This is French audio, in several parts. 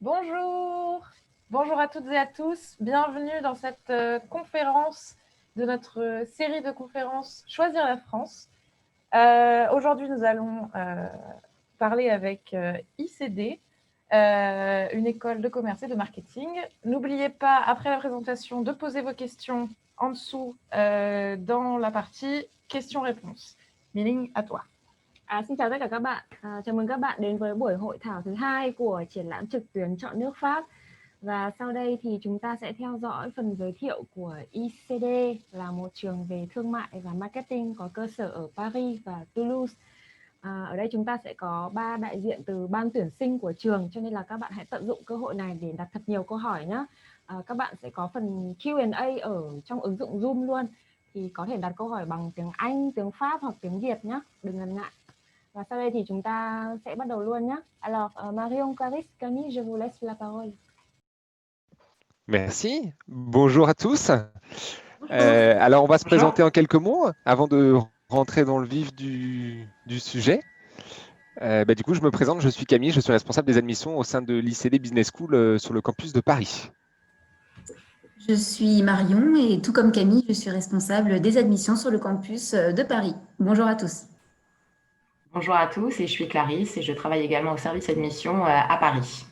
Bonjour, bonjour à toutes et à tous. Bienvenue dans cette conférence de notre série de conférences Choisir la France. Aujourd'hui, nous allons parler avec ICD, une école de commerce et de marketing. N'oubliez pas, après la présentation, de poser vos questions en dessous dans la partie questions-réponses. Miling, à toi. Xin chào tất cả các bạn. Chào mừng các bạn đến với buổi hội thảo thứ 2 của triển lãm trực tuyến Chọn nước Pháp. Và sau đây thì chúng ta sẽ theo dõi phần giới thiệu của ICD, là một trường về thương mại và marketing có cơ sở ở Paris và Toulouse. Ở đây chúng ta sẽ có 3 đại diện từ ban tuyển sinh của trường, cho nên là các bạn hãy tận dụng cơ hội này để đặt thật nhiều câu hỏi nhé. Các bạn sẽ có phần Q&A ở trong ứng dụng Zoom luôn, thì có thể đặt câu hỏi bằng tiếng Anh, tiếng Pháp hoặc tiếng Việt nhé, đừng ngần ngại. Và sau đây thì chúng ta sẽ bắt đầu luôn nhé. Alors, Marion, Clarisse, Camille, je vous laisse la parole. Merci. Bonjour à tous. Alors, on va se présenter en quelques mots avant de rentrer dans le vif du sujet. Du coup, je me présente, je suis Camille, je suis responsable des admissions au sein de l'ICD Business School sur le campus de Paris. Je suis Marion et tout comme Camille, je suis responsable des admissions sur le campus de Paris. Bonjour à tous. Bonjour à tous, et je suis Clarisse et je travaille également au service admission à Paris.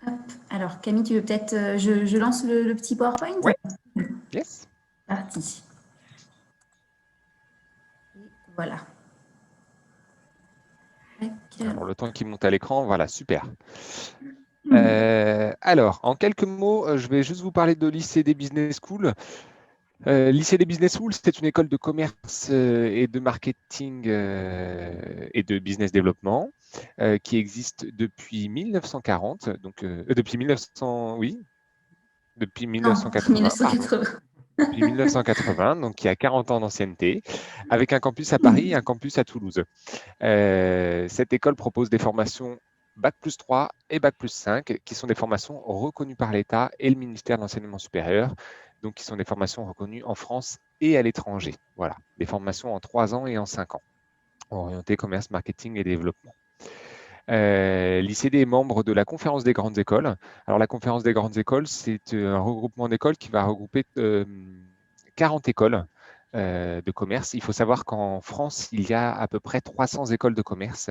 Hop. Alors Camille, tu veux peut-être, je lance le petit PowerPoint? Oui. Yes. Parti. Et voilà. Alors, le temps qui monte à l'écran, voilà, super. Alors, en quelques mots, je vais juste vous parler de l'ICD Business School. L'ICD Business School, c'est une école de commerce et de marketing et de business développement qui existe depuis 1940, donc depuis 1900, oui, depuis 1980. 1980. Depuis 1980, donc il y a 40 ans d'ancienneté, avec un campus à Paris et un campus à Toulouse. Cette école propose des formations Bac+3 et Bac+5, qui sont des formations reconnues par l'État et le ministère de l'Enseignement supérieur, donc qui sont des formations reconnues en France et à l'étranger. Voilà, des formations en 3 ans et en 5 ans, orientées commerce, marketing et développement. L'ICD est membre de la Conférence des grandes écoles. Alors, la Conférence des grandes écoles, c'est un regroupement d'écoles qui va regrouper 40 écoles de commerce. Il faut savoir qu'en France, il y a à peu près 300 écoles de commerce,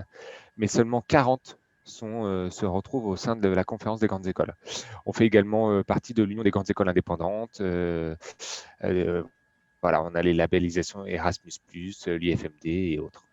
mais seulement 40 se retrouvent au sein de la Conférence des grandes écoles. On fait également partie de l'Union des grandes écoles indépendantes. Voilà, on a les labellisations Erasmus+, l'IFMD et autres.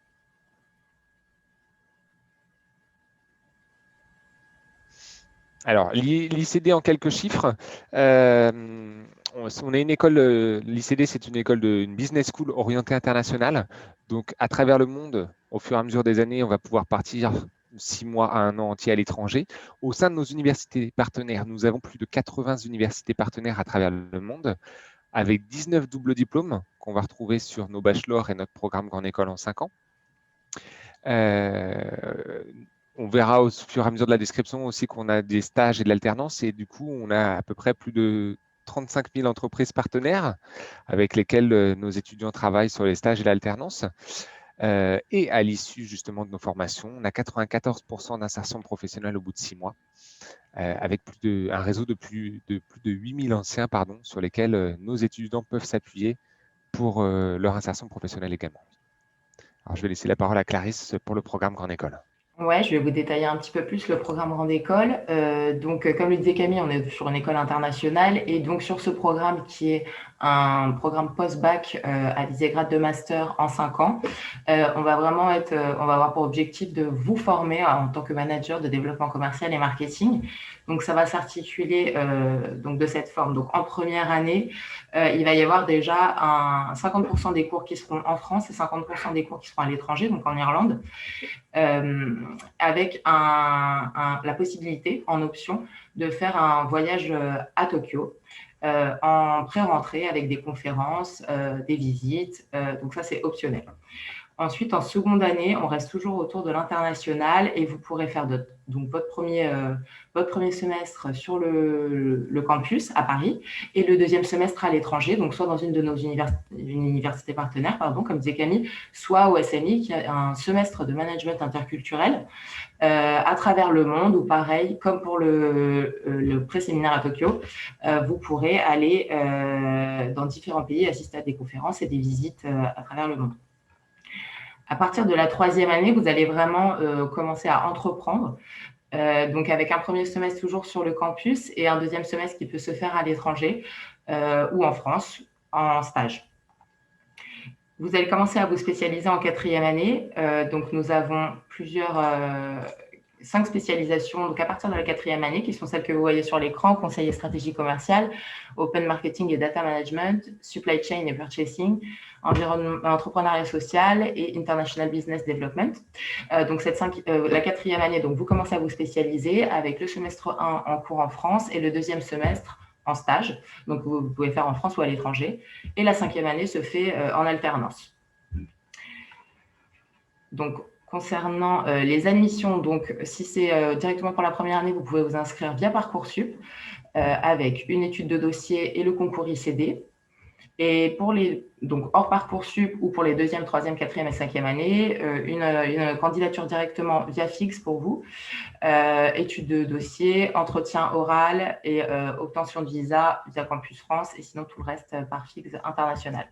Alors, l'ICD en quelques chiffres, on est une école, l'ICD c'est une école une business school orientée internationale. Donc, à travers le monde, au fur et à mesure des années, on va pouvoir partir 6 mois à 1 an entier à l'étranger. Au sein de nos universités partenaires, nous avons plus de 80 universités partenaires à travers le monde, avec 19 doubles diplômes qu'on va retrouver sur nos bachelors et notre programme Grande École en 5 ans. On verra au fur et à mesure de la description aussi qu'on a des stages et de l'alternance, et du coup, on a à peu près plus de 35 000 entreprises partenaires avec lesquelles nos étudiants travaillent sur les stages et l'alternance. Et à l'issue justement de nos formations, on a 94% d'insertion professionnelle au bout de 6 mois, avec un réseau de plus de 8 000 anciens sur lesquels nos étudiants peuvent s'appuyer pour leur insertion professionnelle également. Alors, je vais laisser la parole à Clarisse pour le programme Grande École. Ouais, je vais vous détailler un petit peu plus le programme Grande École. Donc, comme le disait Camille, on est sur une école internationale, et donc sur ce programme qui est un programme post-bac à visée grade de master en 5 ans, on va avoir pour objectif de vous former en tant que manager de développement commercial et marketing. Donc, ça va s'articuler donc de cette forme. Donc, en première année, il va y avoir déjà 50% des cours qui seront en France et 50% des cours qui seront à l'étranger, donc en Irlande, avec la possibilité, en option, de faire un voyage à Tokyo en pré-rentrée avec des conférences, des visites. Donc, ça, c'est optionnel. Ensuite, en seconde année, on reste toujours autour de l'international et vous pourrez faire donc votre premier semestre sur le campus à Paris et le deuxième semestre à l'étranger, donc soit dans une de nos universités partenaires, comme disait Camille, soit au SNI, qui a un semestre de management interculturel à travers le monde, ou pareil, comme pour le pré-séminaire à Tokyo, vous pourrez aller dans différents pays, assister à des conférences et des visites à travers le monde. À partir de la troisième année, vous allez vraiment commencer à entreprendre, donc avec un premier semestre toujours sur le campus et un deuxième semestre qui peut se faire à l'étranger ou en France en stage. Vous allez commencer à vous spécialiser en quatrième année. Donc, nous avons 5 spécialisations donc à partir de la quatrième année, qui sont celles que vous voyez sur l'écran: conseil et stratégie commerciale, open marketing et data management, supply chain et purchasing, entrepreneuriat social et international business development. Donc, la quatrième année, donc, vous commencez à vous spécialiser avec le semestre 1 en cours en France et le deuxième semestre en stage. Donc, vous pouvez faire en France ou à l'étranger. Et la cinquième année se fait en alternance. Donc, concernant les admissions, donc, si c'est directement pour la première année, vous pouvez vous inscrire via Parcoursup avec une étude de dossier et le concours ICD. Et donc hors Parcoursup ou pour les deuxième, troisième, quatrième et cinquième années, une candidature directement via FIGS pour vous, étude de dossier, entretien oral et obtention de visa via Campus France, et sinon tout le reste par FIGS international.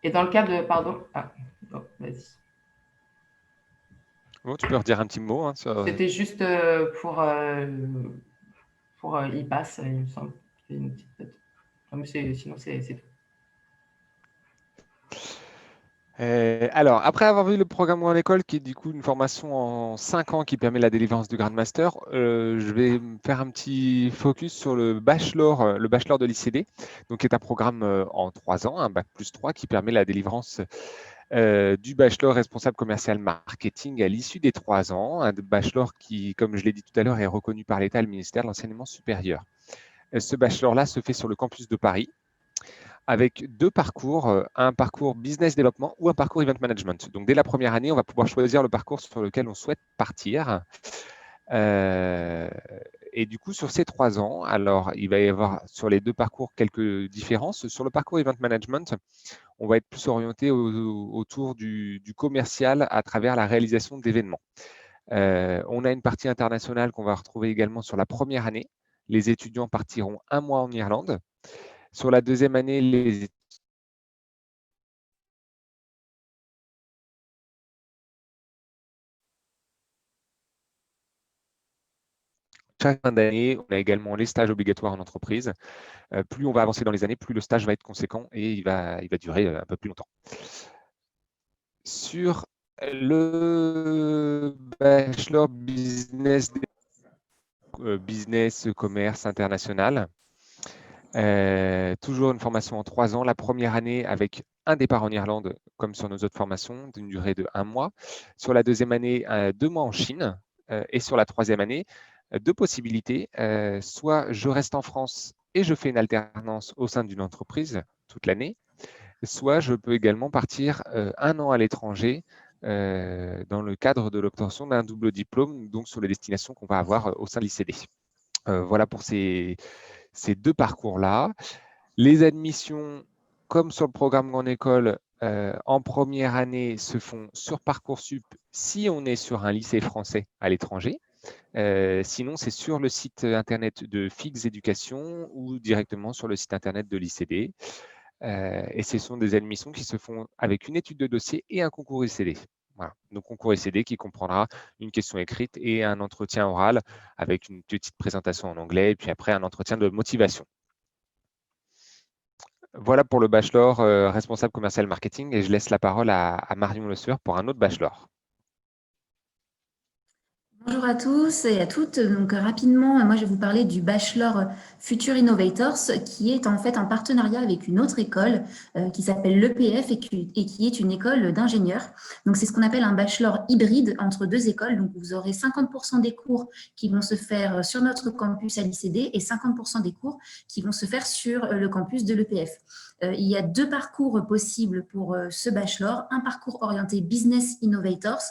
Et dans le cas de… Pardon. Ah, non, vas-y. Bon, tu peux redire un petit mot hein, sur… C'était juste pour IPAS, il me semble. Une petite note. Non, mais sinon, c'est tout. Alors, après avoir vu le programme en école, qui est du coup une formation en 5 ans qui permet la délivrance du Grand Master, je vais faire un petit focus sur le bachelor de l'ICD, donc qui est un programme en 3 ans, un bac plus 3, qui permet la délivrance du bachelor responsable commercial marketing à l'issue des 3 ans, un bachelor qui, comme je l'ai dit tout à l'heure, est reconnu par l'État et le ministère de l'Enseignement supérieur. Ce bachelor-là se fait sur le campus de Paris, avec 2 parcours, un parcours business développement ou un parcours event management. Donc, dès la première année, on va pouvoir choisir le parcours sur lequel on souhaite partir. Et du coup, sur ces 3 ans, alors, il va y avoir sur les 2 parcours quelques différences. Sur le parcours event management, on va être plus orienté autour du commercial à travers la réalisation d'événements. On a une partie internationale qu'on va retrouver également sur la première année. Les étudiants partiront 1 mois en Irlande. Sur la deuxième année, chaque fin d'année, on a également les stages obligatoires en entreprise. Plus on va avancer dans les années, plus le stage va être conséquent et il va durer un peu plus longtemps. Sur le bachelor business commerce international, toujours une formation en 3 ans. La première année avec un départ en Irlande, comme sur nos autres formations, d'une durée de 1 mois. Sur la deuxième année, 2 mois en Chine. Et sur la troisième année, 2 possibilités. Soit je reste en France et je fais une alternance au sein d'une entreprise toute l'année, soit je peux également partir 1 an à l'étranger dans le cadre de l'obtention d'un double diplôme, donc sur les destinations qu'on va avoir au sein de l'ICD. Voilà pour ces 2 parcours-là. Les admissions, comme sur le programme Grande École, en première année se font sur Parcoursup si on est sur un lycée français à l'étranger. Sinon, c'est sur le site internet de FIGS Éducation ou directement sur le site internet de l'ICD. Et ce sont des admissions qui se font avec une étude de dossier et un concours ICD. Voilà. Donc, concours ICD qui comprendra une question écrite et un entretien oral avec une petite présentation en anglais et puis après un entretien de motivation. Voilà pour le bachelor responsable commercial marketing et je laisse la parole à Marion Le Sueur pour un autre bachelor. Bonjour à tous et à toutes. Donc rapidement, moi je vais vous parler du Bachelor Future Innovators qui est en fait en partenariat avec une autre école qui s'appelle l'EPF et qui est une école d'ingénieurs. Donc c'est ce qu'on appelle un bachelor hybride entre deux écoles. Donc vous aurez 50% des cours qui vont se faire sur notre campus à l'ICD et 50% des cours qui vont se faire sur le campus de l'EPF. Il y a deux parcours possibles pour ce bachelor, un parcours orienté Business Innovators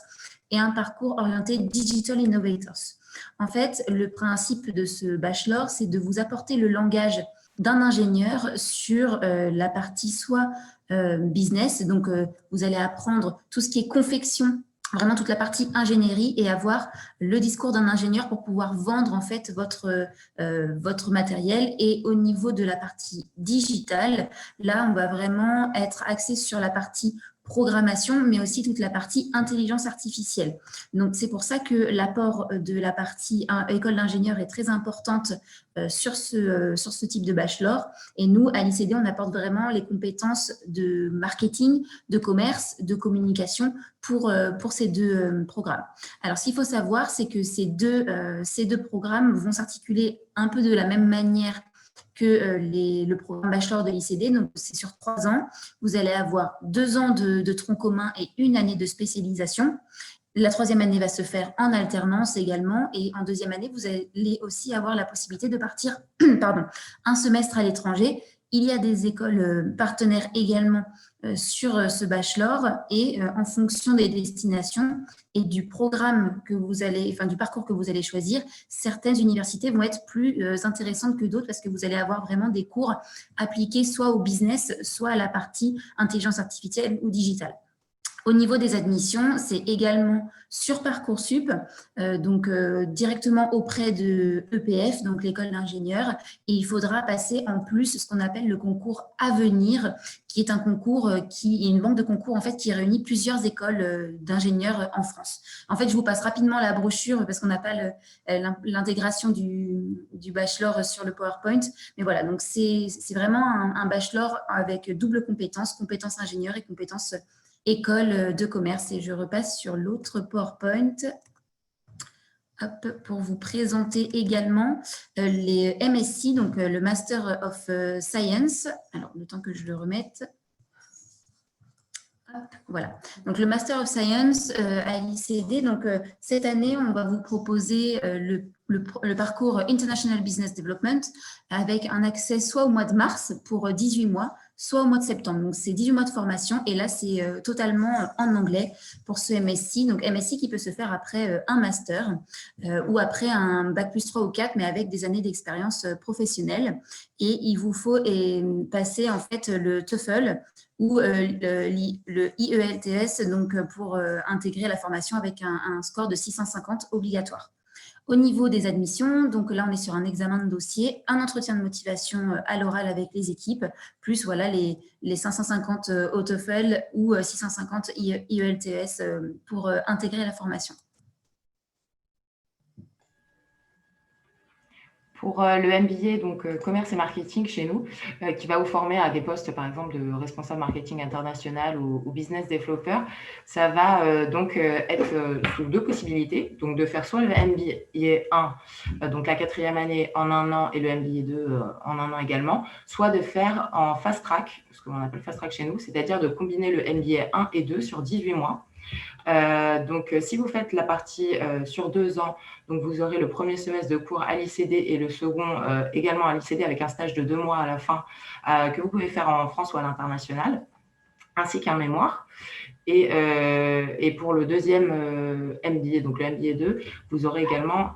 et un parcours orienté Digital Innovators. En fait, le principe de ce bachelor, c'est de vous apporter le langage d'un ingénieur sur la partie soit business, donc vous allez apprendre tout ce qui est confection, vraiment toute la partie ingénierie et avoir le discours d'un ingénieur pour pouvoir vendre en fait votre matériel. Et au niveau de la partie digitale, là, on va vraiment être axé sur la partie programmation, mais aussi toute la partie intelligence artificielle. Donc, c'est pour ça que l'apport de la partie école d'ingénieur est très importante sur ce type de bachelor. Et nous, à l'ICD, on apporte vraiment les compétences de marketing, de commerce, de communication pour ces deux programmes. Alors, ce qu'il faut savoir, c'est que ces deux programmes vont s'articuler un peu de la même manière que le programme bachelor de l'ICD. Donc, c'est sur 3 ans. Vous allez avoir 2 ans de tronc commun et 1 année de spécialisation. La 3e année va se faire en alternance également. Et en 2e année, vous allez aussi avoir la possibilité de partir un semestre à l'étranger. Il y a des écoles partenaires également sur ce bachelor et en fonction des destinations et du programme que vous allez, enfin du parcours que vous allez choisir, certaines universités vont être plus intéressantes que d'autres parce que vous allez avoir vraiment des cours appliqués soit au business, soit à la partie intelligence artificielle ou digitale. Au niveau des admissions, c'est également sur Parcoursup, donc directement auprès de l'EPF, donc l'école d'ingénieurs, et il faudra passer en plus ce qu'on appelle le concours Avenir, qui est un concours une banque de concours en fait qui réunit plusieurs écoles d'ingénieurs en France. En fait, je vous passe rapidement la brochure parce qu'on n'a pas l'intégration du bachelor sur le PowerPoint, mais voilà, donc c'est vraiment un bachelor avec double compétence ingénieur et compétences école de commerce. Et je repasse sur l'autre PowerPoint pour vous présenter également les MSc, donc le Master of Science. Alors, le temps que je le remette. Voilà, donc le Master of Science à l'ICD. Donc, cette année, on va vous proposer le parcours International Business Development avec un accès soit au mois de mars pour 18 mois, soit au mois de septembre. Donc, c'est 18 mois de formation et là, c'est totalement en anglais pour ce MSc. Donc, MSc qui peut se faire après un master ou après un bac plus 3 ou 4, mais avec des années d'expérience professionnelle. Et il vous faut passer en fait le TOEFL ou le IELTS donc, pour intégrer la formation avec un score de 650 obligatoire. Au niveau des admissions, donc là, on est sur un examen de dossier, un entretien de motivation à l'oral avec les équipes, plus voilà, les 550 au TOEFL ou 650 IELTS pour intégrer la formation. Pour le MBA, donc commerce et marketing chez nous, qui va vous former à des postes, par exemple, de responsable marketing international ou business developer, ça va donc être sous 2 possibilités. Donc, de faire soit le MBA 1, donc la 4e année en 1 an et le MBA 2 en 1 an également, soit de faire en fast track, ce qu'on appelle fast track chez nous, c'est-à-dire de combiner le MBA 1 et 2 sur 18 mois. Donc, si vous faites la partie sur 2 ans, donc vous aurez le premier semestre de cours à l'ICD et le second également à l'ICD avec un stage de 2 mois à la fin que vous pouvez faire en France ou à l'international, ainsi qu'un mémoire. Et pour le deuxième MBA, donc le MBA 2, vous aurez également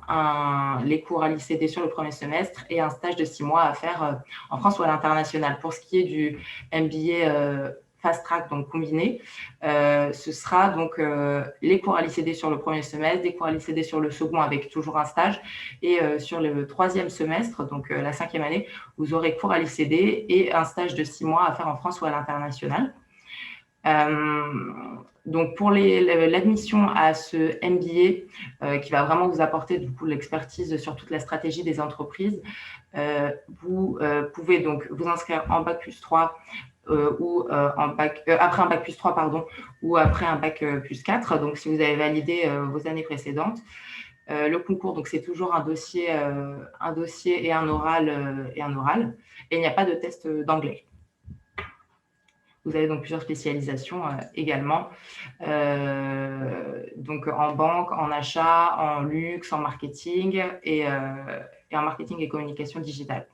les cours à l'ICD sur le premier semestre et un stage de 6 mois à faire en France ou à l'international. Pour ce qui est du MBA fast track, donc combiné, ce sera donc les cours à l'ICD sur le premier semestre, des cours à l'ICD sur le second avec toujours un stage, et sur le 3e semestre, donc la 5e année, vous aurez cours à l'ICD et un stage de 6 mois à faire en France ou à l'international. Donc pour l'admission à ce MBA qui va vraiment vous apporter du coup l'expertise sur toute la stratégie des entreprises, vous pouvez donc vous inscrire en bac plus 3 ou après un bac plus 3 ou après un bac plus 4, donc si vous avez validé vos années précédentes. Le concours, donc c'est toujours un dossier et un oral. Et il n'y a pas de test d'anglais. Vous avez donc plusieurs spécialisations également, donc en banque, en achat, en luxe, en marketing et en marketing et communication digitale.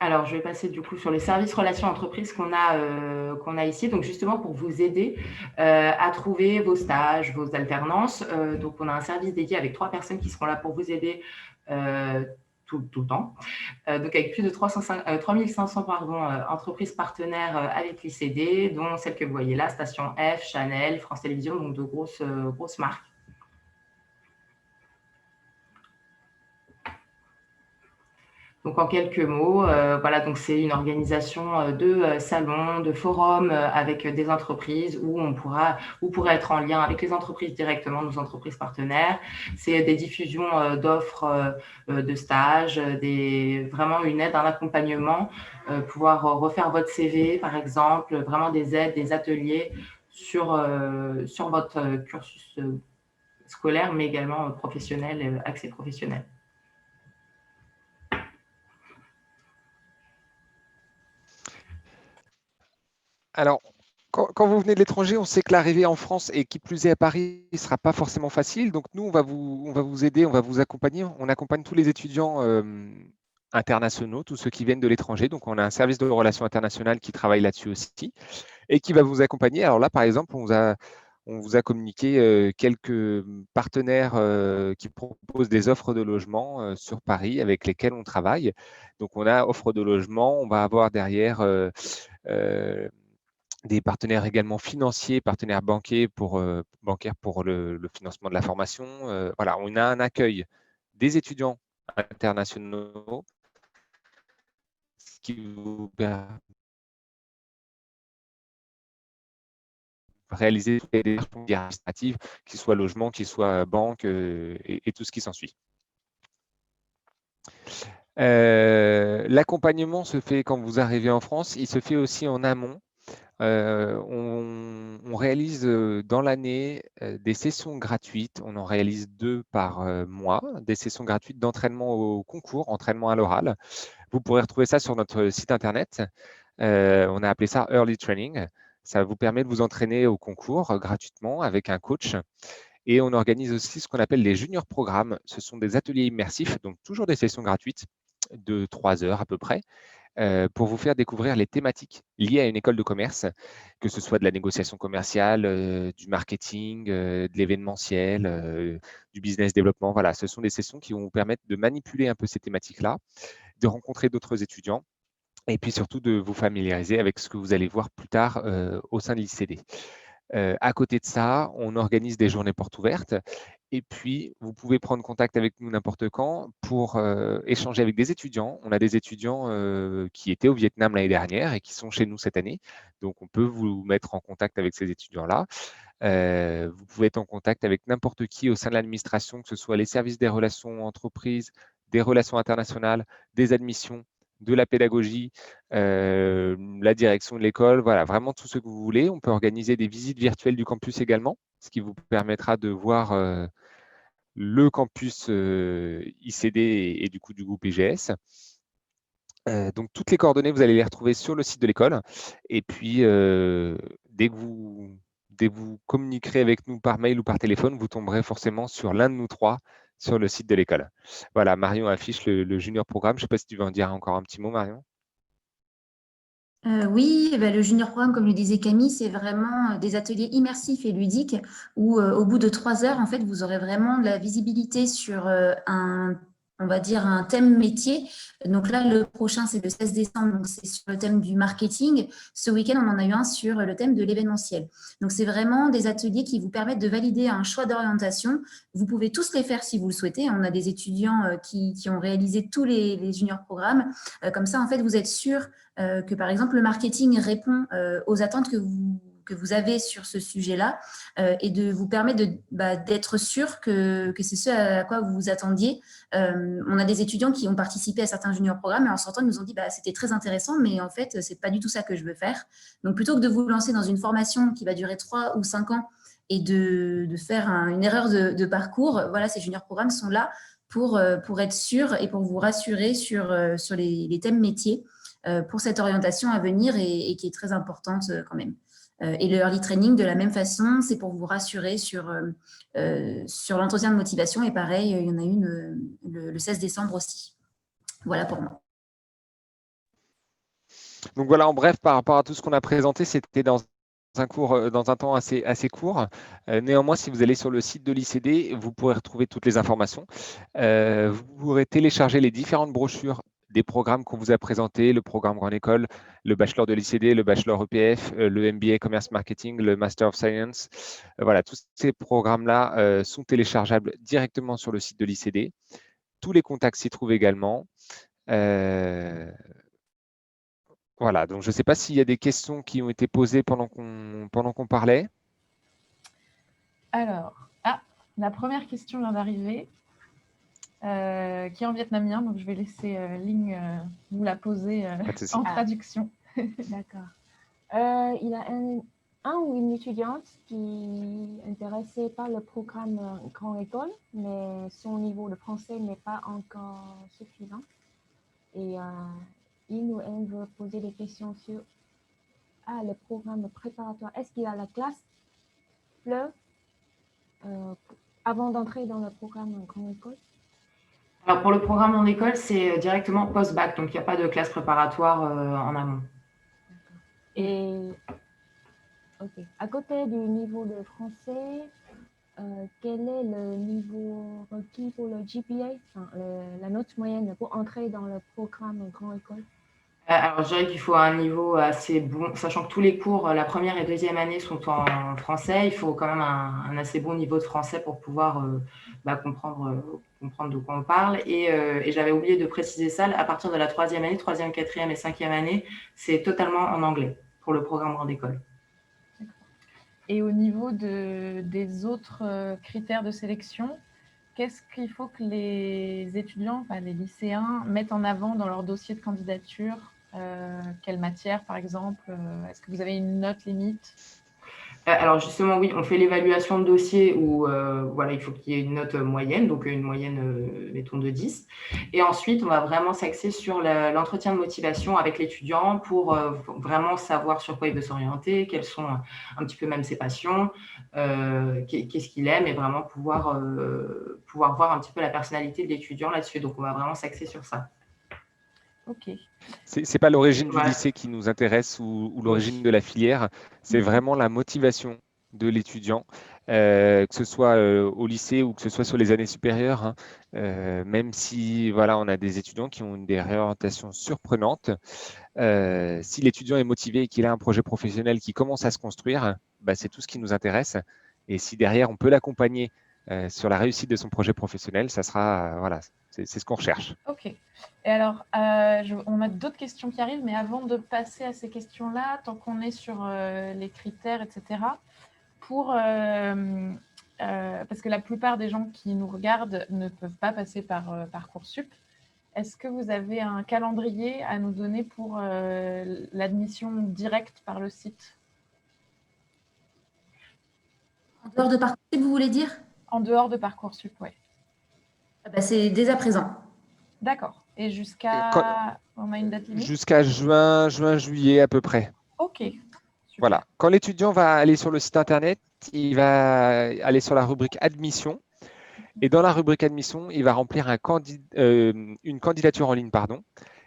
Alors, je vais passer du coup sur les services relations entreprises qu'on a ici, donc justement pour vous aider à trouver vos stages, vos alternances. Donc, on a un service dédié avec 3 personnes qui seront là pour vous aider tout le temps. Donc, avec plus de 3500 entreprises partenaires avec l'ICD, dont celles que vous voyez là, Station F, Chanel, France Télévisions, donc de grosses marques. Donc, en quelques mots, voilà, donc c'est une organisation de salons, de forums avec des entreprises où vous pourrez être en lien avec les entreprises directement, nos entreprises partenaires. C'est des diffusions d'offres de stages, vraiment une aide, un accompagnement, pouvoir refaire votre CV, par exemple, vraiment des aides, des ateliers sur votre cursus scolaire, mais également professionnel, accès professionnel. Alors, quand vous venez de l'étranger, on sait que l'arrivée en France et qui plus est à Paris ne sera pas forcément facile. Donc, nous, on va vous aider, on va vous accompagner. On accompagne tous les étudiants internationaux, tous ceux qui viennent de l'étranger. Donc, on a un service de relations internationales qui travaille là-dessus aussi et qui va vous accompagner. Alors là, par exemple, on vous a communiqué quelques partenaires qui proposent des offres de logement sur Paris avec lesquels on travaille. Donc, on a offre de logement. On va avoir derrière des partenaires également financiers, partenaires bancaires pour le financement de la formation. Voilà, on a un accueil des étudiants internationaux, ce qui vous permet de réaliser toutes les démarches administratives, qu'il soit logement, qu'il soit banque et tout ce qui s'ensuit. L'accompagnement se fait quand vous arrivez en France, il se fait aussi en amont. On réalise dans l'année des sessions gratuites. On en réalise 2 par mois, des sessions gratuites d'entraînement au concours, entraînement à l'oral. Vous pourrez retrouver ça sur notre site internet. On a appelé ça Early Training. Ça vous permet de vous entraîner au concours gratuitement avec un coach. Et on organise aussi ce qu'on appelle les junior programmes. Ce sont des ateliers immersifs, donc toujours des sessions gratuites de 3 heures à peu près, pour vous faire découvrir les thématiques liées à une école de commerce, que ce soit de la négociation commerciale, du marketing, de l'événementiel, du business développement. Voilà, ce sont des sessions qui vont vous permettre de manipuler un peu ces thématiques-là, de rencontrer d'autres étudiants et puis surtout de vous familiariser avec ce que vous allez voir plus tard au sein de l'ICD. À côté de ça, on organise des journées portes ouvertes et puis vous pouvez prendre contact avec nous n'importe quand pour échanger avec des étudiants. On a des étudiants qui étaient au Vietnam l'année dernière et qui sont chez nous cette année. Donc, on peut vous mettre en contact avec ces étudiants-là. Vous pouvez être en contact avec n'importe qui au sein de l'administration, que ce soit les services des relations entreprises, des relations internationales, des admissions, de la pédagogie, la direction de l'école, voilà, vraiment tout ce que vous voulez. On peut organiser des visites virtuelles du campus également, ce qui vous permettra de voir le campus ICD et du coup du groupe IGS. Donc, toutes les coordonnées, vous allez les retrouver sur le site de l'école. Et puis, dès que vous communiquerez avec nous par mail ou par téléphone, vous tomberez forcément sur l'un de nous 3 sur le site de l'école. Voilà, Marion affiche le junior programme. Je ne sais pas si tu veux en dire encore un petit mot, Marion. Oui, le junior programme, comme le disait Camille, c'est vraiment des ateliers immersifs et ludiques où au bout de 3 heures, en fait, vous aurez vraiment de la visibilité sur on va dire un thème métier. Donc là, le prochain, c'est le 16 décembre, donc c'est sur le thème du marketing. Ce week-end, on en a eu un sur le thème de l'événementiel. Donc, c'est vraiment des ateliers qui vous permettent de valider un choix d'orientation. Vous pouvez tous les faire si vous le souhaitez. On a des étudiants qui ont réalisé tous les junior programmes. Comme ça, en fait, vous êtes sûr que, par exemple, le marketing répond aux attentes que que vous avez sur ce sujet-là et de vous permettre d'être sûr que c'est ce à quoi vous vous attendiez. On a des étudiants qui ont participé à certains junior programmes et en sortant, ils nous ont dit c'était très intéressant, mais en fait, c'est pas du tout ça que je veux faire. Donc, plutôt que de vous lancer dans une formation qui va durer 3 ou 5 ans et de faire une erreur de parcours, voilà, ces junior programmes sont là pour être sûrs et pour vous rassurer sur les thèmes métiers pour cette orientation à venir et qui est très importante quand même. Et le early training, de la même façon, c'est pour vous rassurer sur l'entretien de motivation. Et pareil, il y en a une le 16 décembre aussi. Voilà pour moi. Donc voilà, en bref, par rapport à tout ce qu'on a présenté, c'était dans un temps assez court. Néanmoins, si vous allez sur le site de l'ICD, vous pourrez retrouver toutes les informations. Vous pourrez télécharger les différentes brochures des programmes qu'on vous a présentés, le programme Grande École, le bachelor de l'ICD, le bachelor EPF, le MBA Commerce Marketing, le Master of Science. Voilà, tous ces programmes-là sont téléchargeables directement sur le site de l'ICD. Tous les contacts s'y trouvent également. Voilà, donc je ne sais pas s'il y a des questions qui ont été posées pendant qu'on parlait. Alors, la première question vient d'arriver, qui est en vietnamien, donc je vais laisser Ling vous la poser en traduction. D'accord. Il y a un ou une étudiante qui est intéressée par le programme Grande École, mais son niveau de français n'est pas encore suffisant. Et il ou elle veut poser des questions sur le programme préparatoire. Est-ce qu'il y a la classe FLE avant d'entrer dans le programme Grande École? Alors pour le programme Grande École, c'est directement post-bac, donc il n'y a pas de classe préparatoire en amont. Et à côté du niveau de français, quel est le niveau requis pour le GPA, la note moyenne pour entrer dans le programme Grande École? Alors, je dirais qu'il faut un niveau assez bon, sachant que tous les cours, la première et deuxième année sont en français. Il faut quand même un assez bon niveau de français pour pouvoir comprendre de quoi on parle. Et j'avais oublié de préciser ça, à partir de la troisième année, troisième, quatrième et cinquième année, c'est totalement en anglais pour le programme Grande École. Et au niveau des autres critères de sélection, qu'est-ce qu'il faut que les étudiants, les lycéens, mettent en avant dans leur dossier de candidature? Quelle matière, par exemple? Est-ce que vous avez une note limite? Alors justement, oui, on fait l'évaluation de dossier où il faut qu'il y ait une note moyenne, donc une moyenne, mettons, de 10. Et ensuite, on va vraiment s'axer sur l'entretien de motivation avec l'étudiant pour vraiment savoir sur quoi il veut s'orienter, quelles sont un petit peu même ses passions, qu'est-ce qu'il aime, et vraiment pouvoir voir un petit peu la personnalité de l'étudiant là-dessus. Donc, on va vraiment s'axer sur ça. Ok. C'est pas l'origine du lycée qui nous intéresse ou l'origine de la filière, c'est vraiment la motivation de l'étudiant, que ce soit au lycée ou que ce soit sur les années supérieures, même si on a des étudiants qui ont des réorientations surprenantes. Si l'étudiant est motivé et qu'il a un projet professionnel qui commence à se construire, c'est tout ce qui nous intéresse. Et si derrière on peut l'accompagner sur la réussite de son projet professionnel, ça sera c'est ce qu'on recherche. Ok. Et alors, on a d'autres questions qui arrivent, mais avant de passer à ces questions-là, tant qu'on est sur les critères, etc., parce que la plupart des gens qui nous regardent ne peuvent pas passer par Parcoursup, est-ce que vous avez un calendrier à nous donner pour l'admission directe par le site? En dehors de Parcoursup, vous voulez dire? En dehors de Parcoursup, oui. C'est dès à présent. D'accord. Et on a une date limite? Jusqu'à juin, juillet à peu près. Ok. Super. Voilà. Quand l'étudiant va aller sur le site internet, il va aller sur la rubrique admission. Et dans la rubrique admission, il va remplir une candidature en ligne,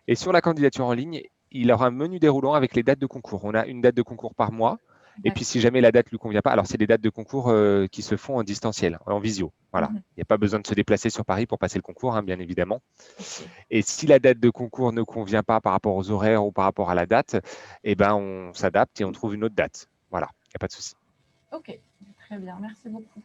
Et sur la candidature en ligne, il aura un menu déroulant avec les dates de concours. On a une date de concours par mois. Et puis, si jamais la date ne lui convient pas, alors c'est des dates de concours qui se font en distanciel, en visio. Voilà. Il n'y a pas besoin de se déplacer sur Paris pour passer le concours, bien évidemment. Et si la date de concours ne convient pas par rapport aux horaires ou par rapport à la date, on s'adapte et on trouve une autre date. Voilà, il n'y a pas de souci. Ok, très bien. Merci beaucoup.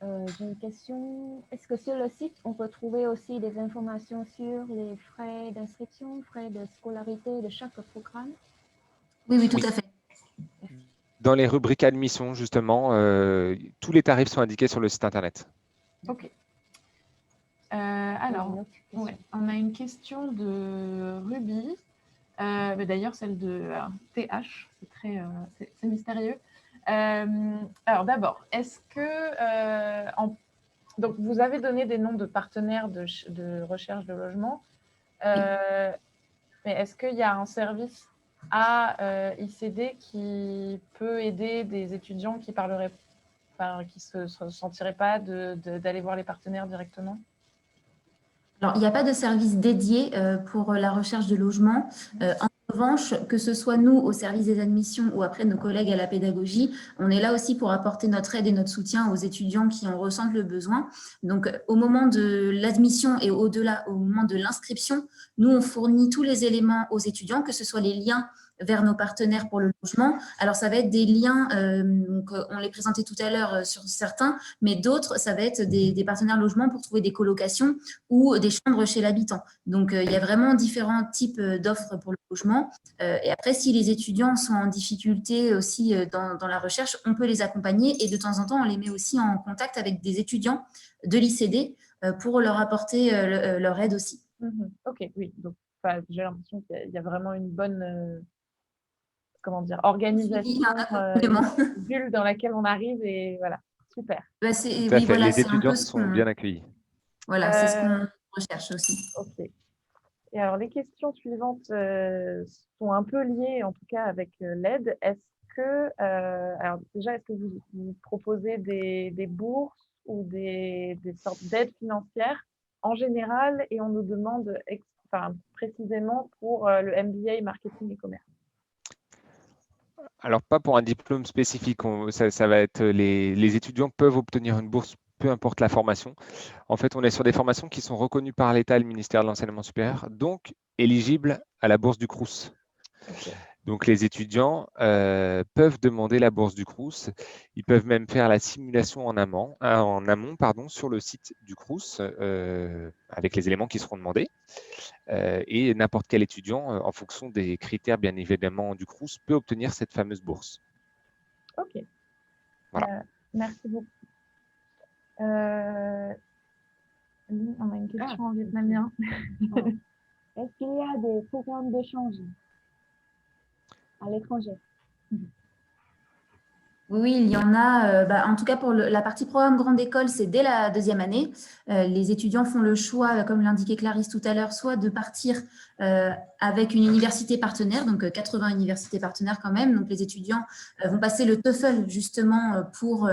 J'ai une question. Est-ce que sur le site, on peut trouver aussi des informations sur les frais d'inscription, frais de scolarité de chaque programme? Oui, tout à fait. Dans les rubriques admission, justement, tous les tarifs sont indiqués sur le site internet. Ok. Alors, ouais, on a une question de Ruby. Mais d'ailleurs, celle de TH, c'est mystérieux. Alors d'abord, est-ce que donc vous avez donné des noms de partenaires de recherche de logement, mais est-ce qu'il y a un service à ICD qui peut aider des étudiants qui parleraient, qui se sentiraient pas d'aller voir les partenaires directement? Alors, il n'y a pas de service dédié pour la recherche de logement. En revanche, que ce soit nous au service des admissions ou après nos collègues à la pédagogie, on est là aussi pour apporter notre aide et notre soutien aux étudiants qui en ressentent le besoin. Donc, au moment de l'admission et au-delà, au moment de l'inscription, nous, on fournit tous les éléments aux étudiants, que ce soit les liens vers nos partenaires pour le logement. Alors, ça va être des liens, donc, on les présentait tout à l'heure sur certains, mais d'autres, ça va être des partenaires logement pour trouver des colocations ou des chambres chez l'habitant. Donc, il y a vraiment différents types d'offres pour le logement. Et après, si les étudiants sont en difficulté aussi dans la recherche, on peut les accompagner et de temps en temps, on les met aussi en contact avec des étudiants de l'ICD pour leur apporter leur aide aussi. Ok, oui. Donc, j'ai l'impression qu'il y a vraiment une bonne organisation, bulle dans laquelle on arrive et voilà, super. Tout à fait. Les étudiants sont bien accueillis. Voilà, c'est ce qu'on recherche aussi. Ok. Et alors, les questions suivantes sont un peu liées, en tout cas, avec l'aide. Alors déjà, est-ce que vous proposez des bourses ou des sortes d'aides financières en général, et on nous demande précisément pour le MBA Marketing et Commerce? Alors, pas pour un diplôme spécifique. Ça va être les étudiants peuvent obtenir une bourse, peu importe la formation. En fait, on est sur des formations qui sont reconnues par l'État et le ministère de l'Enseignement supérieur, donc éligibles à la bourse du Crous. Okay. Donc, les étudiants peuvent demander la bourse du Crous. Ils peuvent même faire la simulation en amont sur le site du Crous avec les éléments qui seront demandés. Et n'importe quel étudiant, en fonction des critères bien évidemment du Crous, peut obtenir cette fameuse bourse. Ok. Voilà. Merci beaucoup. On a une question en vietnamien. Est-ce qu'il y a des programmes d'échange à l'étranger? Oui, il y en a. En tout cas, pour la partie programme grande école, c'est dès la deuxième année. Les étudiants font le choix, comme l'indiquait Clarisse tout à l'heure, soit de partir avec une université partenaire, donc 80 universités partenaires quand même. Donc, les étudiants vont passer le TOEFL justement pour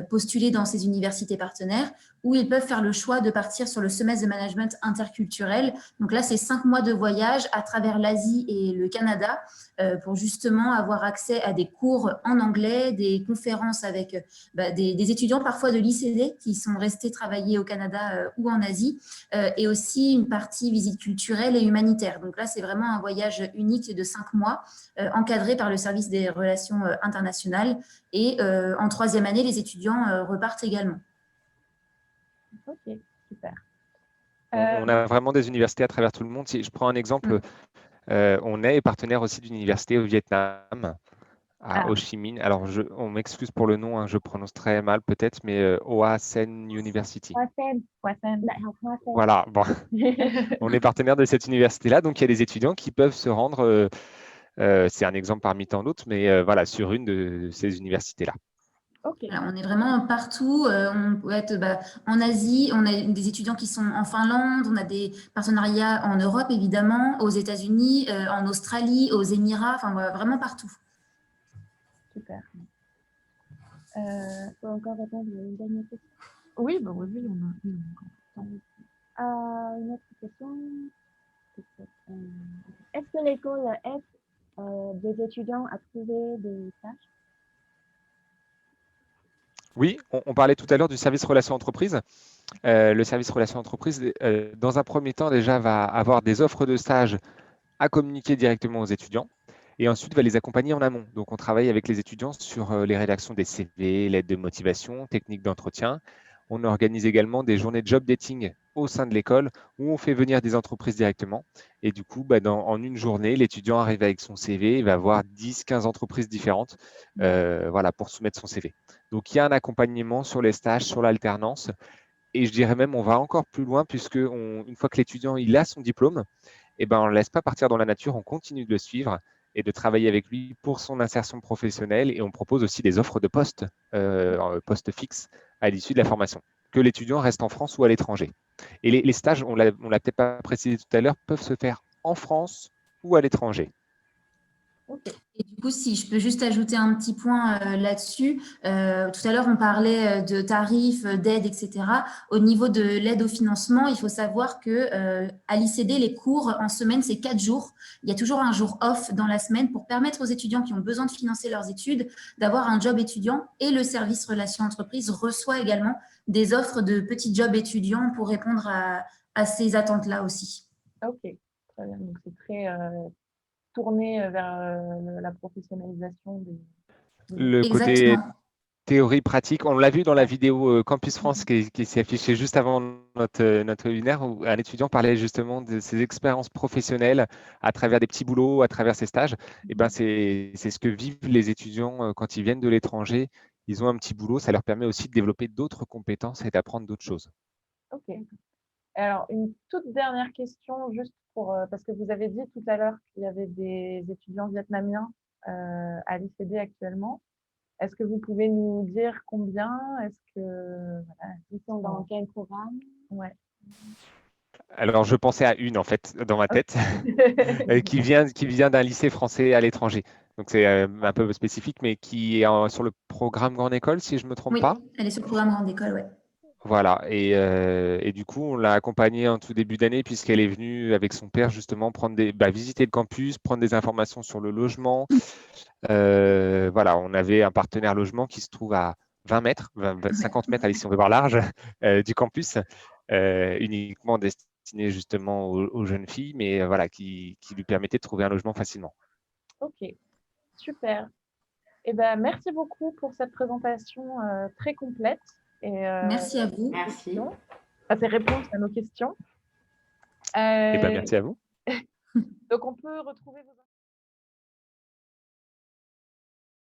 postuler dans ces universités partenaires, ou ils peuvent faire le choix de partir sur le semestre de management interculturel. Donc là, c'est 5 mois de voyage à travers l'Asie et le Canada pour justement avoir accès à des cours en anglais, des conférences avec des étudiants parfois de l'ICD qui sont restés travailler au Canada ou en Asie, et aussi une partie visite culturelle et humanitaire. Donc là, c'est vraiment un voyage unique de 5 mois encadré par le service des relations internationales. Et en troisième année, les étudiants repartent également. Ok, super. On a vraiment des universités à travers tout le monde. Si je prends un exemple, on est partenaire aussi d'une université au Vietnam, à Ho Chi Minh. Alors, on m'excuse pour le nom, je prononce très mal peut-être, mais Hoa Sen University. Hoa Sen. Voilà, bon. On est partenaire de cette université-là, donc il y a des étudiants qui peuvent se rendre, c'est un exemple parmi tant d'autres, mais voilà, sur une de ces universités-là. Okay. Alors, on est vraiment partout. On peut être en Asie, on a des étudiants qui sont en Finlande, on a des partenariats en Europe évidemment, aux États-Unis, en Australie, aux Émirats, enfin vraiment partout. Super. Faut encore répondre à une dernière question. Oui, on a encore temps. Une autre question. Est-ce que l'école aide des étudiants à trouver des stages? Oui, on parlait tout à l'heure du service relations entreprises. Le service relations entreprises, dans un premier temps, déjà, va avoir des offres de stage à communiquer directement aux étudiants et ensuite va les accompagner en amont. Donc, on travaille avec les étudiants sur les rédactions des CV, l'aide de motivation, techniques d'entretien. On organise également des journées de job dating au sein de l'école où on fait venir des entreprises directement. Et du coup, en une journée, l'étudiant arrive avec son CV, il va voir 10-15 entreprises différentes pour soumettre son CV. Donc, il y a un accompagnement sur les stages, sur l'alternance. Et je dirais même, on va encore plus loin puisque une fois que l'étudiant il a son diplôme, on ne le laisse pas partir dans la nature, on continue de le suivre et de travailler avec lui pour son insertion professionnelle. Et on propose aussi des offres de poste fixes à l'issue de la formation, que l'étudiant reste en France ou à l'étranger. Et les stages, on ne l'a peut-être pas précisé tout à l'heure, peuvent se faire en France ou à l'étranger. Et du coup, si je peux juste ajouter un petit point là-dessus, tout à l'heure, on parlait de tarifs, d'aide, etc. Au niveau de l'aide au financement, il faut savoir que à l'ICD, les cours en semaine, c'est 4 jours. Il y a toujours un jour off dans la semaine pour permettre aux étudiants qui ont besoin de financer leurs études d'avoir un job étudiant. Et le service relations entreprises reçoit également des offres de petits jobs étudiants pour répondre à ces attentes-là aussi. Ok, très bien. Donc, c'est très tourné vers la professionnalisation des... Le côté théorie pratique, on l'a vu dans la vidéo Campus France qui s'est affichée juste avant notre webinaire où un étudiant parlait justement de ses expériences professionnelles à travers des petits boulots, à travers ses stages. C'est ce que vivent les étudiants quand ils viennent de l'étranger. Ils ont un petit boulot, ça leur permet aussi de développer d'autres compétences et d'apprendre d'autres choses. Ok. Alors, une toute dernière question, juste parce que vous avez dit tout à l'heure qu'il y avait des étudiants vietnamiens à l'ICD actuellement. Est-ce que vous pouvez nous dire combien? Est-ce que Ils sont dans quel programme? Ouais. Alors, je pensais à une en fait dans ma tête qui vient d'un lycée français à l'étranger. Donc, c'est un peu spécifique, mais qui est sur le programme Grande École, si je ne me trompe pas. Oui, elle est sur le programme Grande École, oui. Voilà, et du coup, on l'a accompagnée en tout début d'année puisqu'elle est venue avec son père justement visiter le campus, prendre des informations sur le logement. On avait un partenaire logement qui se trouve à 20 mètres, 50 mètres, allez, si on veut voir large, du campus, uniquement destiné justement aux jeunes filles, mais qui lui permettait de trouver un logement facilement. Ok, super. Merci beaucoup pour cette présentation très complète. Merci à vous. Merci. Ces réponses à nos questions. Merci à vous. Donc, on peut retrouver vos